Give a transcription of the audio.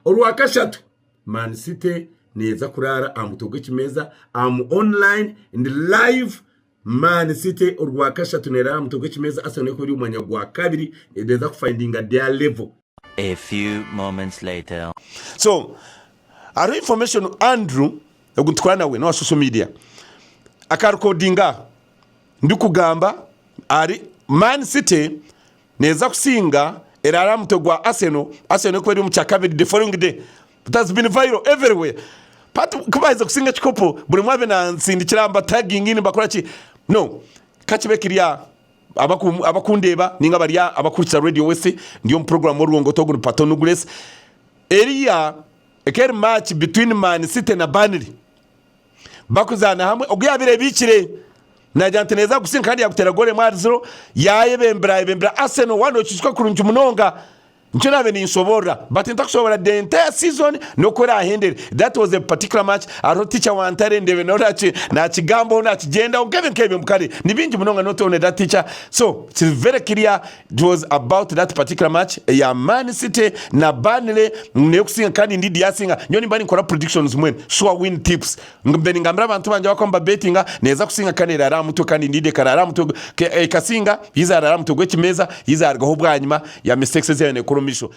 Orwakashatu Man City neza kurara amutogo kimeza online and live Man City Orwakashatu nera amutogo kimeza asane ko uri umanya gwa kabiri neza kufindinga their level. A few moments later. So our information Andrew ogutwana we no social media akarkodinga ndikugamba ari Man City neza kusinga erara mutogwa Arsenal ko eri mu cyakabiri the following day. It has been viral everywhere. Patto kubaza kusinga chikopo buri mwabe na nsindikiramba tagging in bakorachi no kachibekiriya abakundeba ninga bariya abakurikira radio wese ndiyo program Orwongoto guru Patto Nuguless area a match between Man City na Burnley bakuzana hamwe oguyabire bikire najante neza gusinga kandi yakutera gole mwarizero yayebembra Arsenal wano chishwa kurunja munonga ncho nabe ni yaashoboorora but ntakushobora the entire season no kora ahendere. That was a particular match aro teacher wantare ndebe norachi na kigambo na kigenda nkebe mukari nibingi munonga not on that teacher. So it's very clear it was about that particular match ya Man City na Burnley ne kusinga kandi ndidi yasinga nyoni bani nkora predictions mwen sure win tips ngambeni ngambira abantu banje bakomba bettinga neza kusinga kandi rara muto kandi ndide karara muto kasinga yizarara muto gwe kimeza yizargaho bwanyuma ya mistakes zene Misho.